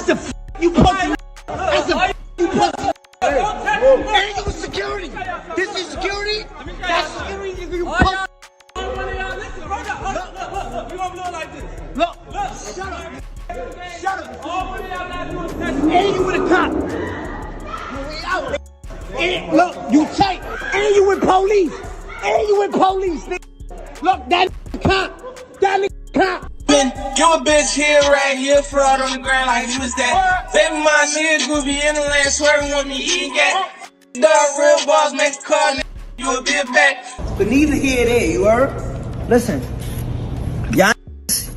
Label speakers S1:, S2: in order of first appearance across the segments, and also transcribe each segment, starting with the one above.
S1: I said, f you pussy. I said, f you pussy. Ain't you security? This is security? That's security, nigga, you pussy.
S2: Listen, right now. Look. You gonna blow like this.
S1: Look. Shut up. Shut up. And you with a cop. You way out. And look, you tight. And you with police. And you with police, nigga. Look, that cop. That nigga cop.
S3: You a bitch here, right here, fraud on the ground like you was that. Baby, my niggas be in the land swerving with me, eating gat. Dog, real boss, make a call, nigga. You a bit back.
S1: But neither here nor there, you heard? Listen, y'all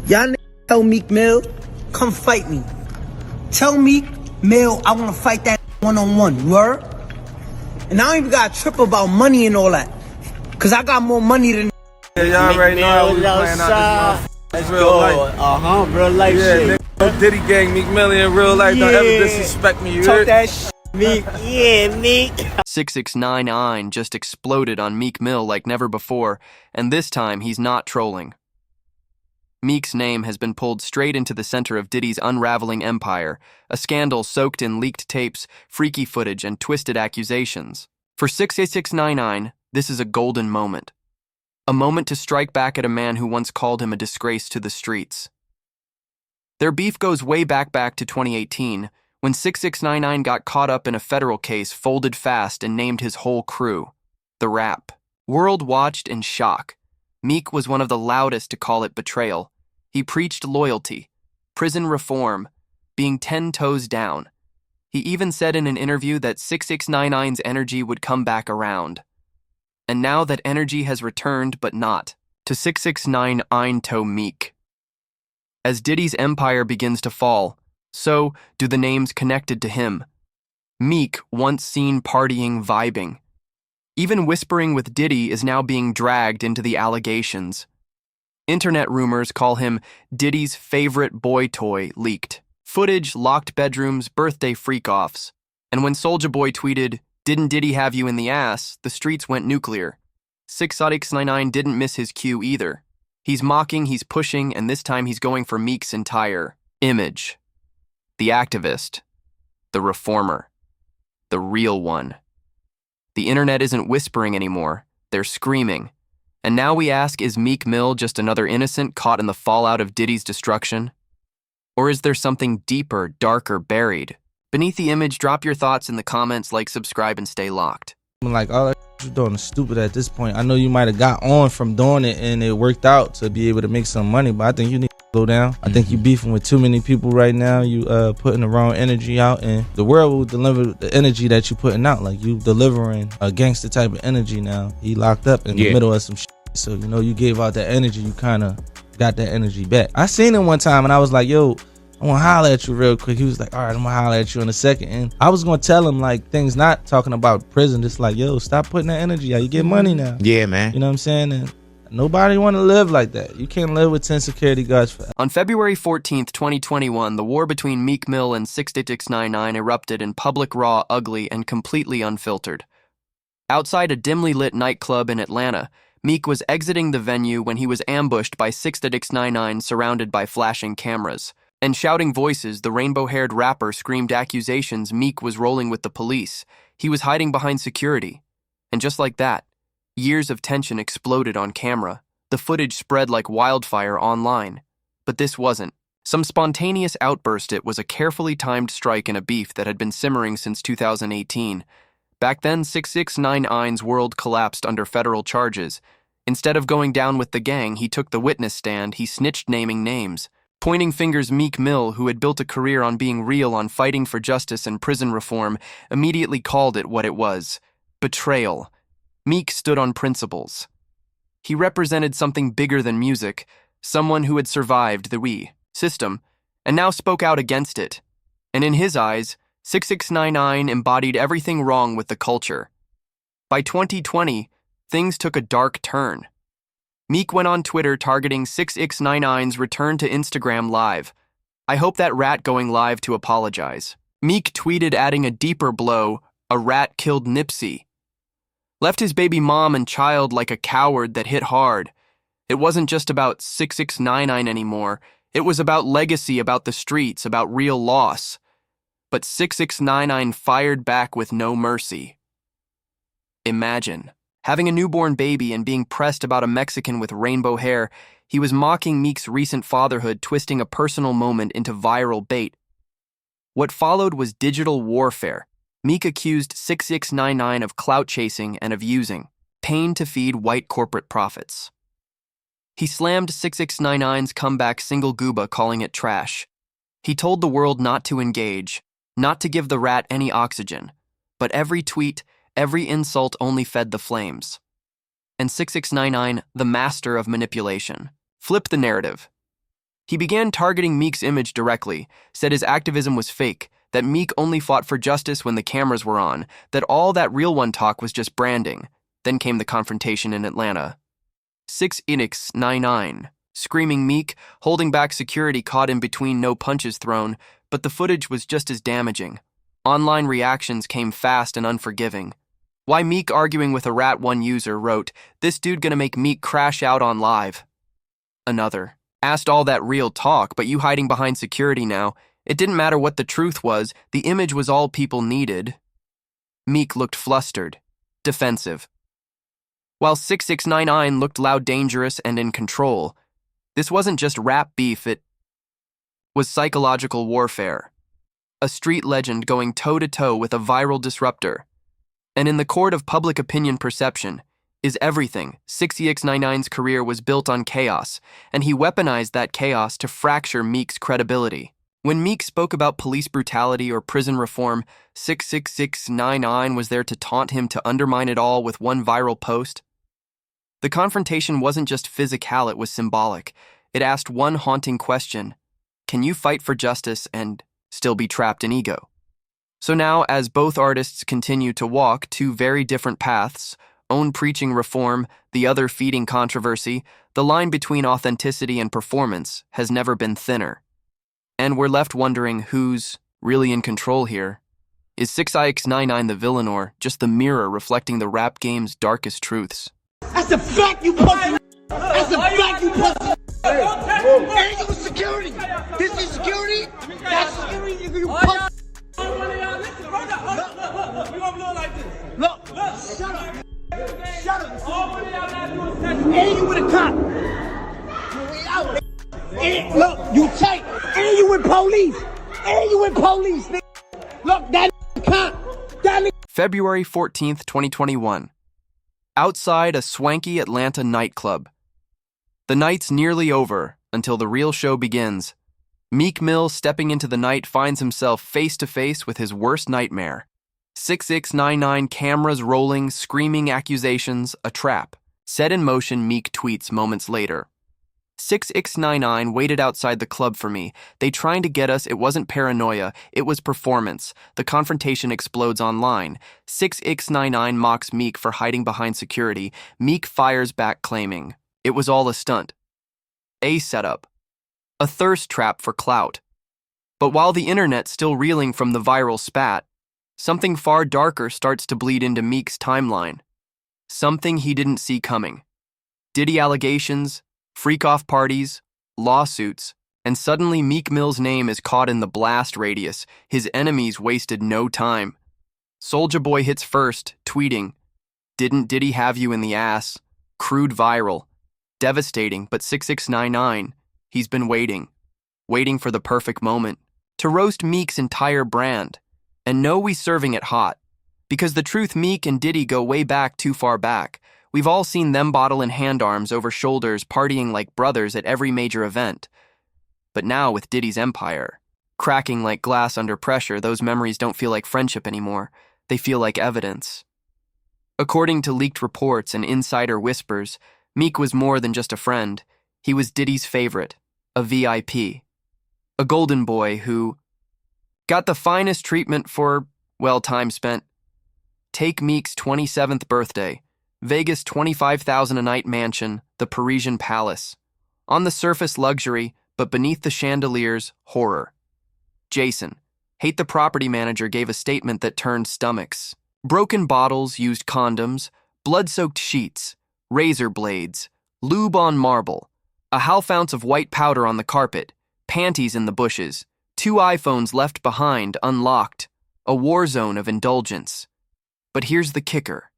S1: niggas tell Meek Mill, come fight me. Tell Meek Mill I wanna fight that one-on-one, you heard? And I don't even gotta trip about money and all that. Cause I got more money than
S4: yeah, y'all already know how we playing out this
S5: Let's
S4: real
S5: go.
S4: life.
S5: Real life shit.
S4: Nigga, Diddy gang, Meek Mill in real life. Don't ever disrespect me, you
S5: Talk
S4: heard?
S5: that shit, Meek. Yeah, Meek.
S6: 6ix9ine just exploded on Meek Mill like never before, and this time he's not trolling. Meek's name has been pulled straight into the center of Diddy's unraveling empire, a scandal soaked in leaked tapes, freaky footage, and twisted accusations. For 6ix9ine, this is a golden moment. A moment to strike back at a man who once called him a disgrace to the streets. Their beef goes way back to 2018, when 6ix9ine got caught up in a federal case, folded fast, and named his whole crew, The Rap. World watched in shock. Meek was one of the loudest to call it betrayal. He preached loyalty, prison reform, being 10 toes down. He even said in an interview that 6ix9ine's energy would come back around. And now that energy has returned, but not to 6ix9ine to Meek. As Diddy's empire begins to fall, so do the names connected to him. Meek, once seen partying, vibing. Even whispering with Diddy is now being dragged into the allegations. Internet rumors call him Diddy's favorite boy toy leaked. Footage, locked bedrooms, birthday freak-offs. And when Soulja Boy tweeted, "Didn't Diddy have you in the ass?" the streets went nuclear. 6ix9ine didn't miss his cue either. He's mocking, he's pushing, and this time he's going for Meek's entire image. The activist. The reformer. The real one. The internet isn't whispering anymore, they're screaming. And now we ask, is Meek Mill just another innocent caught in the fallout of Diddy's destruction? Or is there something deeper, darker, buried? Beneath the image, drop your thoughts in the comments, like, subscribe, and stay locked.
S4: Like, all that you're doing is stupid at this point. I know you might have got on from doing it and it worked out to be able to make some money, but I think you need to slow down. I think you beefing with too many people right now. You putting the wrong energy out, and the world will deliver the energy that you putting out. Like, you delivering a gangster type of energy now. He locked up in the middle of some shit. So, you know, you gave out that energy, you kind of got that energy back. I seen him one time and I was like, yo, I want to holler at you real quick. He was like, all right, I'm going to holler at you in a second. And I was going to tell him, like, things not talking about prison. Just like, yo, stop putting that energy out. You get money now.
S5: Yeah, man.
S4: You know what I'm saying? And nobody want to live like that. You can't live with 10 security guards forever.
S6: On February 14th, 2021, the war between Meek Mill and 6ix9ine erupted in public, raw, ugly, and completely unfiltered. Outside a dimly lit nightclub in Atlanta, Meek was exiting the venue when he was ambushed by 6ix9ine, surrounded by flashing cameras. And shouting voices, the rainbow-haired rapper screamed accusations Meek was rolling with the police. He was hiding behind security. And just like that, years of tension exploded on camera. The footage spread like wildfire online. But this wasn't some spontaneous outburst. It was a carefully timed strike in a beef that had been simmering since 2018. Back then, 6ix9ine's world collapsed under federal charges. Instead of going down with the gang, he took the witness stand. He snitched, naming names. Pointing fingers, Meek Mill, who had built a career on being real, on fighting for justice and prison reform, immediately called it what it was: betrayal. Meek stood on principles. He represented something bigger than music, someone who had survived the we system, and now spoke out against it. And in his eyes, 6ix9ine embodied everything wrong with the culture. By 2020, things took a dark turn. Meek went on Twitter targeting 6ix9ine's return to Instagram Live. "I hope that rat going live to apologize." Meek tweeted, adding a deeper blow: "A rat killed Nipsey. Left his baby mom and child like a coward that hit hard." It wasn't just about 6ix9ine anymore. It was about legacy, about the streets, about real loss. But 6ix9ine fired back with no mercy. Imagine having a newborn baby and being pressed about a Mexican with rainbow hair. He was mocking Meek's recent fatherhood, twisting a personal moment into viral bait. What followed was digital warfare. Meek accused 6ix9ine of clout chasing and of using pain to feed white corporate profits. He slammed 6ix9ine's comeback single Gooba, calling it trash. He told the world not to engage, not to give the rat any oxygen, but every tweet, every insult only fed the flames. And 6ix9ine, the master of manipulation, flipped the narrative. He began targeting Meek's image directly, said his activism was fake, that Meek only fought for justice when the cameras were on, that all that real one talk was just branding. Then came the confrontation in Atlanta. 6ix9ine, screaming Meek, holding back security caught in between, no punches thrown, but the footage was just as damaging. Online reactions came fast and unforgiving. Why Meek arguing with a Rat1 user wrote, "This dude gonna make Meek crash out on live." Another asked, "All that real talk, but you hiding behind security now. It didn't matter what the truth was, the image was all people needed." Meek looked flustered, defensive, while 6ix9ine looked loud, dangerous, and in control. This wasn't just rap beef, it was psychological warfare. A street legend going toe-to-toe with a viral disruptor. And in the court of public opinion, perception is everything. 6ix9ine's career was built on chaos, and he weaponized that chaos to fracture Meek's credibility. When Meek spoke about police brutality or prison reform, 6ix9ine was there to taunt him, to undermine it all with one viral post. The confrontation wasn't just physical, it was symbolic. It asked one haunting question: can you fight for justice and still be trapped in ego? So now, as both artists continue to walk two very different paths, one preaching reform, the other feeding controversy, the line between authenticity and performance has never been thinner. And we're left wondering who's really in control here. Is 6ix9ine the villain, or just the mirror reflecting the rap game's darkest truths?
S1: That's a fact, you pussy. That's a fact, you pussy. Hey, you security. This is security. That's security, nigga, you pussy.
S2: Listen, bro, look, we gonna blow it like this.
S1: Look,
S2: Look,
S1: shut up. Shut up.
S2: all one of y'all gotta do is touch
S1: And you with a cop. You out. And look, you tight. And you with police. And you with police, nigga. Look, that cop. That nigga.
S6: February 14th, 2021. Outside a swanky Atlanta nightclub. The night's nearly over until the real show begins. Meek Mill, stepping into the night, finds himself face to face with his worst nightmare. 6ix9ine, cameras rolling, screaming accusations, a trap. Set in motion, Meek tweets moments later. 6ix9ine waited outside the club for me. They trying to get us. It wasn't paranoia, it was performance. The confrontation explodes online. 6ix9ine mocks Meek for hiding behind security. Meek fires back, claiming it was all a stunt. A setup. A thirst trap for clout. But while the internet's still reeling from the viral spat, something far darker starts to bleed into Meek's timeline. Something he didn't see coming. Diddy allegations, freak-off parties, lawsuits, and suddenly Meek Mill's name is caught in the blast radius. His enemies wasted no time. Soulja Boy hits first, tweeting, "Didn't Diddy have you in the ass?" Crude viral. Devastating, but 6ix9ine, he's been waiting for the perfect moment to roast Meek's entire brand. And no, we serving it hot. Because the truth, Meek and Diddy go way back, too far back. We've all seen them bottle in hand arms over shoulders, partying like brothers at every major event. But now, with Diddy's empire cracking like glass under pressure, those memories don't feel like friendship anymore. They feel like evidence. According to leaked reports and insider whispers, Meek was more than just a friend. He was Diddy's favorite, a VIP. A golden boy who got the finest treatment for, well, time spent. Take Meek's 27th birthday. Vegas' $25,000 a night mansion, the Parisian Palace. On the surface, luxury, but beneath the chandeliers, horror. Jason, hate the property manager, gave a statement that turned stomachs. Broken bottles, used condoms, blood-soaked sheets, razor blades, lube on marble, a half ounce of white powder on the carpet. panties in the bushes, 2 iPhones left behind unlocked, a war zone of indulgence. But here's the kicker.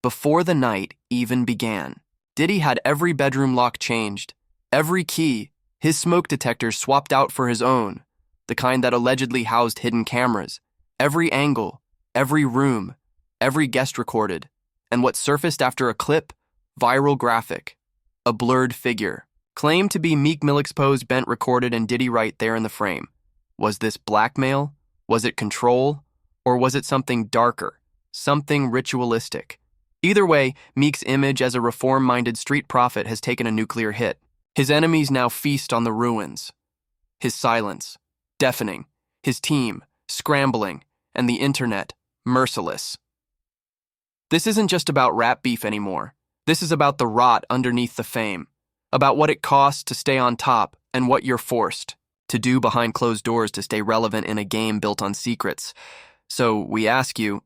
S6: Before the night even began, Diddy had every bedroom lock changed, every key, his smoke detector swapped out for his own, the kind that allegedly housed hidden cameras, every angle, every room, every guest recorded, and what surfaced after a clip, viral graphic, a blurred figure, claimed to be Meek Mill exposed, bent, recorded, and Diddy right there in the frame. Was this blackmail? Was it control? Or was it something darker, something ritualistic? Either way, Meek's image as a reform-minded street prophet has taken a nuclear hit. His enemies now feast on the ruins. His silence, deafening. His team, scrambling. And the internet, merciless. This isn't just about rap beef anymore. This is about the rot underneath the fame. About what it costs to stay on top and what you're forced to do behind closed doors to stay relevant in a game built on secrets. So we ask you,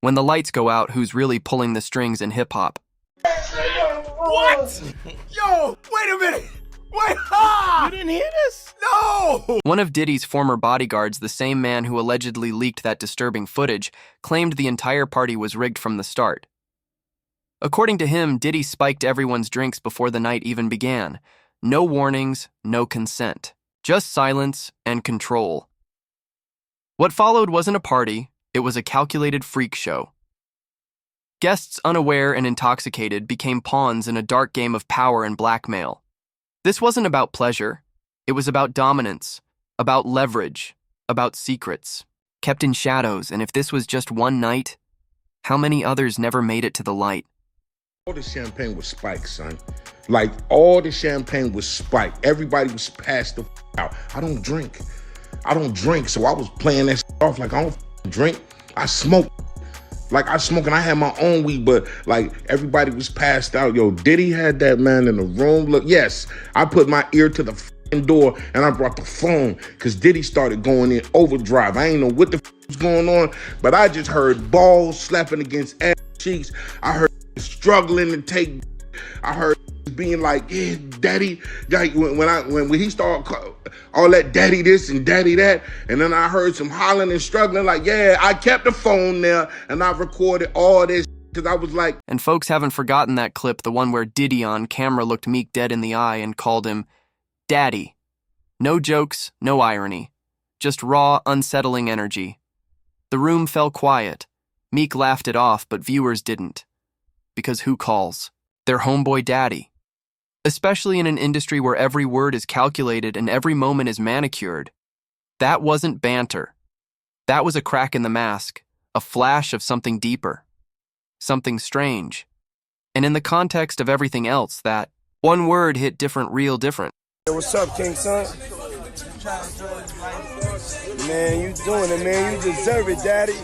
S6: when the lights go out, who's really pulling the strings in hip-hop?
S5: What? Yo, wait a minute. Wait, ha! You didn't hear this? No!
S6: One of Diddy's former bodyguards, the same man who allegedly leaked that disturbing footage, claimed the entire party was rigged from the start. According to him, Diddy spiked everyone's drinks before the night even began. No warnings, no consent. Just silence and control. What followed wasn't a party, it was a calculated freak show. Guests, unaware and intoxicated, became pawns in a dark game of power and blackmail. This wasn't about pleasure. It was about dominance, about leverage, about secrets, kept in shadows, and if this was just one night, how many others never made it to the light?
S7: All the champagne was spiked, son. Like, all the champagne was spiked. Everybody was passed the out. I don't drink, so I was playing that off like I don't drink. I smoke. Like, I smoke and I had my own weed, but like everybody was passed out. Yo, Diddy had that man in the room. Look, yes, I put my ear to the door and I brought the phone because Diddy started going in overdrive. I ain't know what the was going on, but I just heard balls slapping against ass cheeks. I heard struggling to take. I heard being like, yeah, daddy. Like when he started all that daddy this and daddy that, and then I heard some hollering and struggling. Like, yeah, I kept the phone there and I recorded all this because I was like.
S6: And folks haven't forgotten that clip, the one where Diddy on camera looked Meek dead in the eye and called him Daddy. No jokes, no irony, just raw, unsettling energy. The room fell quiet. Meek laughed it off, but viewers didn't. Because who calls? Their homeboy daddy. Especially in an industry where every word is calculated and every moment is manicured. That wasn't banter. That was a crack in the mask, a flash of something deeper, something strange. And in the context of everything else, that one word hit different, real different.
S5: Hey, what's up, King Son? Man, you doing it, man. You deserve it, daddy.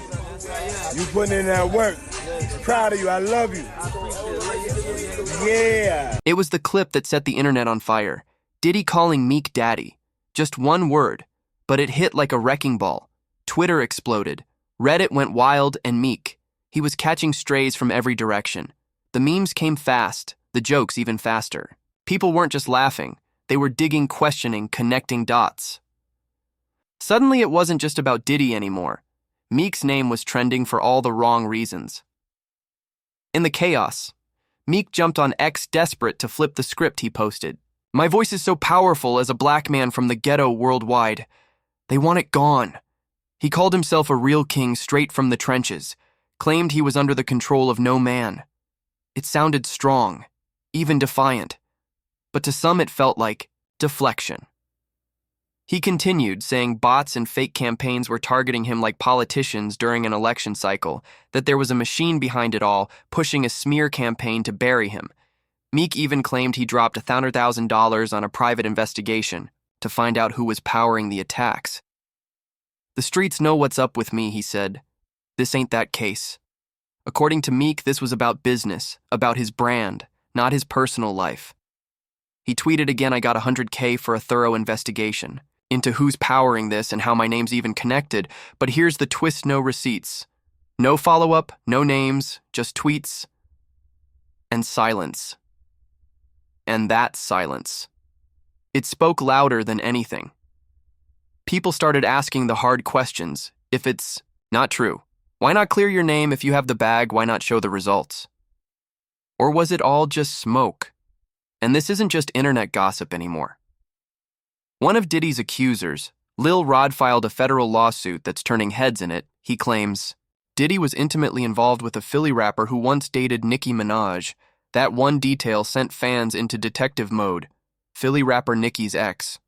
S5: You putting in that work. Proud of you. I love you. Yeah.
S6: It was the clip that set the internet on fire. Diddy calling Meek daddy. Just one word, but it hit like a wrecking ball. Twitter exploded. Reddit went wild, and Meek. He was catching strays from every direction. The memes came fast, the jokes even faster. People weren't just laughing. They were digging, questioning, connecting dots. Suddenly it wasn't just about Diddy anymore. Meek's name was trending for all the wrong reasons. In the chaos, Meek jumped on X desperate to flip the script he posted. My voice is so powerful as a black man from the ghetto worldwide. They want it gone. He called himself a real king straight from the trenches, claimed he was under the control of no man. It sounded strong, even defiant, but to some it felt like deflection. He continued, saying bots and fake campaigns were targeting him like politicians during an election cycle, that there was a machine behind it all, pushing a smear campaign to bury him. Meek even claimed he dropped $100,000 on a private investigation to find out who was powering the attacks. The streets know what's up with me, he said. This ain't that case. According to Meek, this was about business, about his brand, not his personal life. He tweeted again, I got $100K for a thorough investigation into who's powering this and how my name's even connected, but here's the twist, no receipts. No follow-up, no names, just tweets and silence. And that silence. It spoke louder than anything. People started asking the hard questions. If it's not true, why not clear your name? If you have the bag, why not show the results? Or was it all just smoke? And this isn't just internet gossip anymore. One of Diddy's accusers, Lil Rod, filed a federal lawsuit that's turning heads in it. He claims Diddy was intimately involved with a Philly rapper who once dated Nicki Minaj. That one detail sent fans into detective mode. Philly rapper Nicki's ex.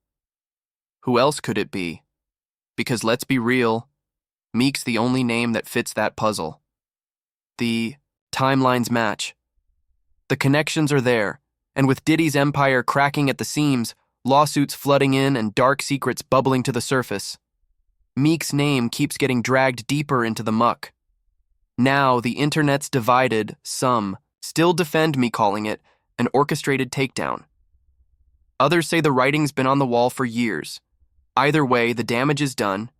S6: Who else could it be? Because let's be real, Meek's the only name that fits that puzzle. The timelines match. The connections are there, and with Diddy's empire cracking at the seams, lawsuits flooding in and dark secrets bubbling to the surface, Meek's name keeps getting dragged deeper into the muck. Now the internet's divided. Some still defend me, calling it an orchestrated takedown. Others say the writing's been on the wall for years. Either way, the damage is done,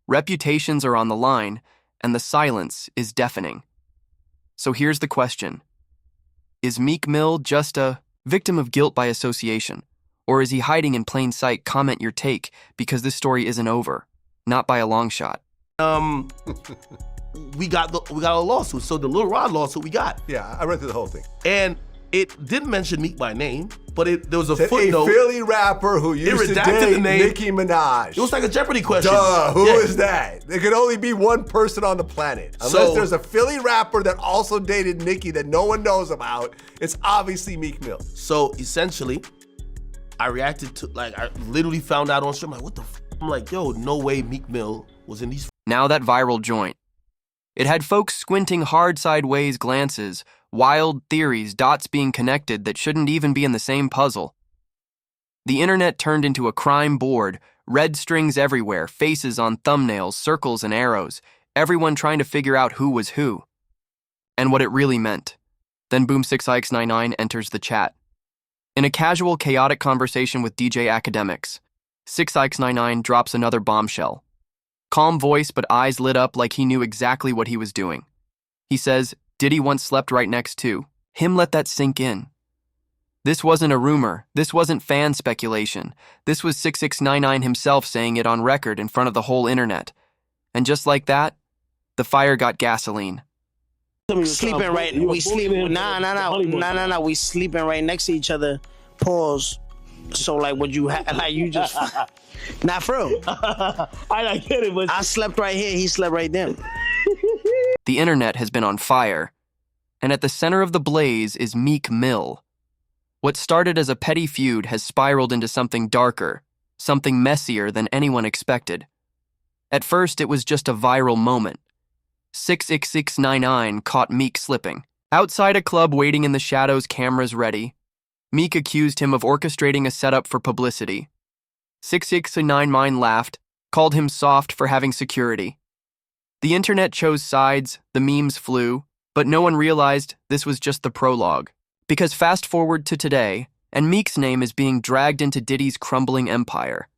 S6: reputations are on the line, and the silence is deafening. So here's the question. Is Meek Mill just a victim of guilt by association? Or is he hiding in plain sight? Comment your take, because this story isn't over. Not by a long shot.
S8: We got a lawsuit. So the Lil Rod lawsuit we got.
S9: Yeah, I read through the whole thing.
S8: And it didn't mention Meek by name, but there was a footnote.
S9: A Philly rapper who used to date
S8: the name.
S9: Nicki Minaj.
S8: It was like a Jeopardy question.
S9: Duh, who is that? There could only be one person on the planet. Unless there's a Philly rapper that also dated Nicki that no one knows about, it's obviously Meek Mill.
S8: So essentially, I reacted to, I literally found out on stream, what the f? I'm like, yo, no way Meek Mill was in these.
S6: Now that viral joint. It had folks squinting hard sideways glances, wild theories, dots being connected that shouldn't even be in the same puzzle. The internet turned into a crime board, red strings everywhere, faces on thumbnails, circles and arrows, everyone trying to figure out who was who. And what it really meant. Then boom, 6ix9ine enters the chat. In a casual, chaotic conversation with DJ Academics, 6ix9ine drops another bombshell. Calm voice but eyes lit up like he knew exactly what he was doing. He says, Diddy once slept right next to him. Let that sink in. This wasn't a rumor. This wasn't fan speculation. This was 6ix9ine himself saying it on record in front of the whole internet. And just like that, the fire got gasoline.
S10: Sleeping right, we sleeping. Nah. We sleeping right next to each other. Pause. So would you you just not for real.
S2: I get it, but
S10: I slept right here. He slept right there.
S6: The internet has been on fire, and at the center of the blaze is Meek Mill. What started as a petty feud has spiraled into something darker, something messier than anyone expected. At first, it was just a viral moment. 6ix9ine caught Meek slipping. Outside a club waiting in the shadows, cameras ready, Meek accused him of orchestrating a setup for publicity. 6ix9ine laughed, called him soft for having security. The internet chose sides, the memes flew, but no one realized this was just the prologue. Because fast forward to today, and Meek's name is being dragged into Diddy's crumbling empire.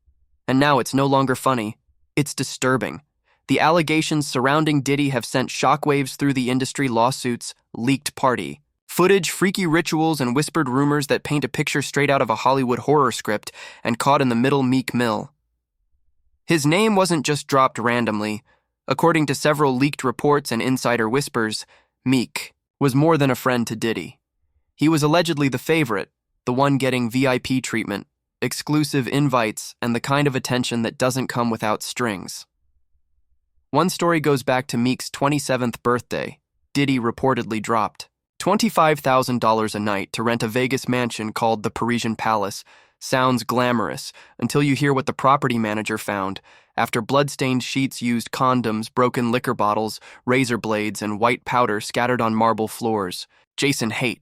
S6: And now it's no longer funny, it's disturbing. The allegations surrounding Diddy have sent shockwaves through the industry. Lawsuits, leaked party footage, freaky rituals, and whispered rumors that paint a picture straight out of a Hollywood horror script, and caught in the middle, Meek Mill. His name wasn't just dropped randomly. According to several leaked reports and insider whispers, Meek was more than a friend to Diddy. He was allegedly the favorite, the one getting VIP treatment, exclusive invites, and the kind of attention that doesn't come without strings. One story goes back to Meek's 27th birthday. Diddy reportedly dropped $25,000 a night to rent a Vegas mansion called the Parisian Palace. Sounds glamorous until you hear what the property manager found after blood-stained sheets, used condoms, broken liquor bottles, razor blades, and white powder scattered on marble floors. Jason Haidt,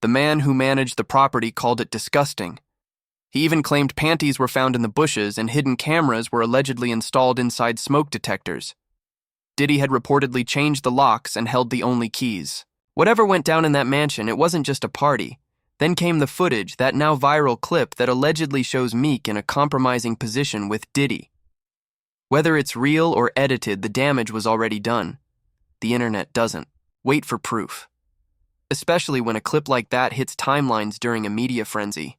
S6: the man who managed the property, called it disgusting. He even claimed panties were found in the bushes and hidden cameras were allegedly installed inside smoke detectors. Diddy had reportedly changed the locks and held the only keys. Whatever went down in that mansion, it wasn't just a party. Then came the footage, that now viral clip that allegedly shows Meek in a compromising position with Diddy. Whether it's real or edited, the damage was already done. The internet doesn't wait for proof. Especially when a clip like that hits timelines during a media frenzy.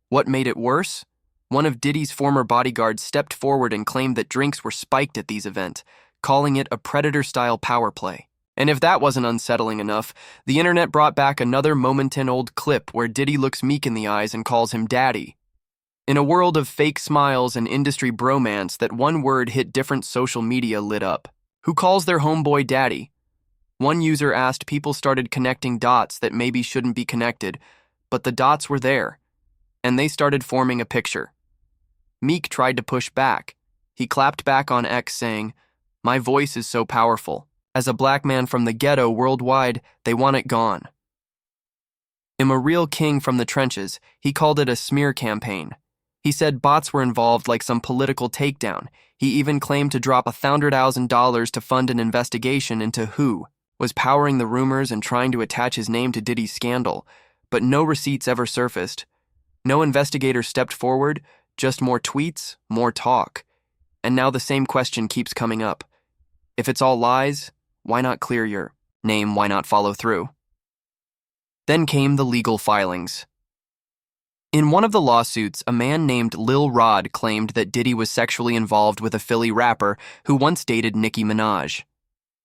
S6: What made it worse? One of Diddy's former bodyguards stepped forward and claimed that drinks were spiked at these events, calling it a predator-style power play. And if that wasn't unsettling enough, the internet brought back another moment-old clip where Diddy looks Meek in the eyes and calls him daddy. In a world of fake smiles and industry bromance, that one word hit different social media lit up. Who calls their homeboy daddy? One user asked, people started connecting dots that maybe shouldn't be connected, but the dots were there, and they started forming a picture. Meek tried to push back. He clapped back on X saying, "My voice is so powerful. As a black man from the ghetto worldwide, they want it gone." I'm a real king from the trenches. He called it a smear campaign. He said bots were involved like some political takedown. He even claimed to drop $100,000 to fund an investigation into who was powering the rumors and trying to attach his name to Diddy's scandal, but no receipts ever surfaced. No investigator stepped forward, just more tweets, more talk. And now the same question keeps coming up. If it's all lies, why not clear your name? Why not follow through? Then came the legal filings. In one of the lawsuits, a man named Lil Rod claimed that Diddy was sexually involved with a Philly rapper who once dated Nicki Minaj.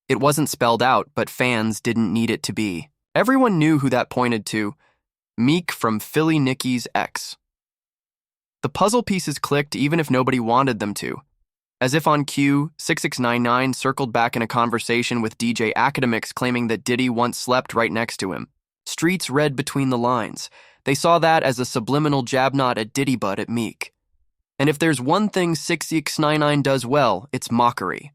S6: It wasn't spelled out, but fans didn't need it to be. Everyone knew who that pointed to: Meek from Philly Nicki's ex. The puzzle pieces clicked even if nobody wanted them to. As if on cue, 6ix9ine circled back in a conversation with DJ Academics claiming that Diddy once slept right next to him. Streets read between the lines. They saw that as a subliminal jab knot at Diddy butt at Meek. And if there's one thing 6ix9ine does well, it's mockery.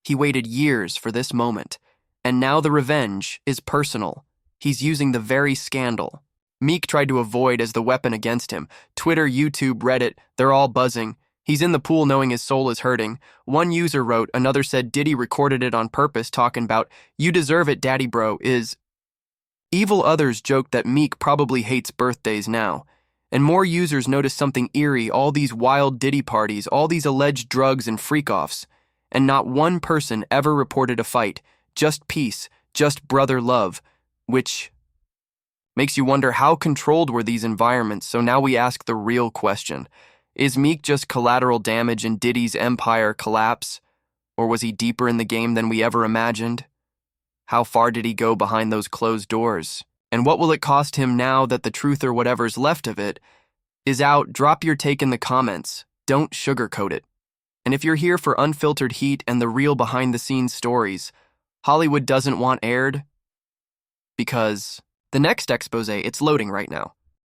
S6: He waited years for this moment, and now the revenge is personal. He's using the very scandal Meek tried to avoid as the weapon against him. Twitter, YouTube, Reddit, they're all buzzing. He's in the pool knowing his soul is hurting. One user wrote, another said Diddy recorded it on purpose, talking about, "You deserve it, daddy bro," is evil. Others joked that Meek probably hates birthdays now. And more users noticed something eerie: all these wild Diddy parties, all these alleged drugs and freak-offs. And not one person ever reported a fight, just peace, just brother love, which makes you wonder, how controlled were these environments? So now we ask the real question. Is Meek just collateral damage in Diddy's empire collapse? Or was he deeper in the game than we ever imagined? How far did he go behind those closed doors? And what will it cost him now that the truth, or whatever's left of it, is out? Drop your take in the comments. Don't sugarcoat it. And if you're here for unfiltered heat and the real behind-the-scenes stories Hollywood doesn't want aired, because the next expose, it's loading right now.